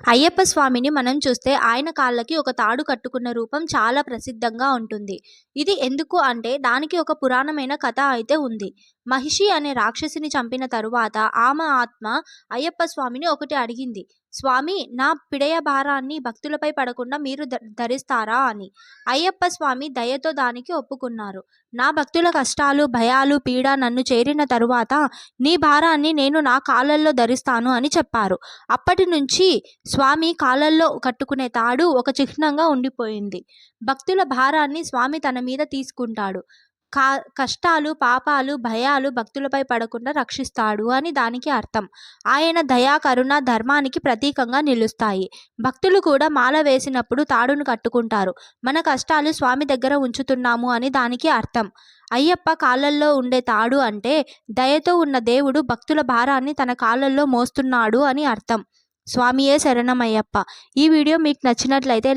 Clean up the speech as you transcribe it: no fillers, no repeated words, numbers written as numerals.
అయ్యప్ప స్వామిని మనం చూస్తే ఆయన కాళ్ళకి ఒక తాడు కట్టుకున్న రూపం చాలా ప్రసిద్ధంగా ఉంటుంది. ఇది ఎందుకు అంటే దానికి ఒక పురాణమైన కథ అయితే ఉంది. మహిషి అనే రాక్షసిని చంపిన తరువాత ఆమె ఆత్మ అయ్యప్ప స్వామిని ఒకటి అడిగింది. స్వామి, నా పిడయ భారాన్ని భక్తులపై పడకుండా మీరు ధరిస్తారా అని. అయ్యప్ప స్వామి దయతో దానికి ఒప్పుకున్నారు. నా భక్తుల కష్టాలు, భయాలు, పీడ నన్ను చేరిన తరువాత నీ భారాన్ని నేను నా కాళ్ళల్లో ధరిస్తాను అని చెప్పారు. అప్పటి నుంచి స్వామి కాళ్ళల్లో కట్టుకునే తాడు ఒక చిహ్నంగా ఉండిపోయింది. భక్తుల భారాన్ని స్వామి తన మీద తీసుకుంటాడు. కష్టాలు, పాపాలు, భయాలు భక్తులపై పడకుండా రక్షిస్తాడు అని దానికి అర్థం. ఆయన దయ, కరుణ, ధర్మానికి ప్రతీకంగా నిలుస్తాయి. భక్తులు కూడా మాల వేసినప్పుడు తాడును కట్టుకుంటారు. మన కష్టాలు స్వామి దగ్గర ఉంచుతున్నాము అని దానికి అర్థం. అయ్యప్ప కాళ్ళల్లో ఉండే తాడు అంటే దయతో ఉన్న దేవుడు భక్తుల భారాన్ని తన కాళ్ళల్లో మోస్తున్నాడు అని అర్థం. స్వామియే శరణమయ్యప్ప. ఈ వీడియో మీకు నచ్చినట్లయితే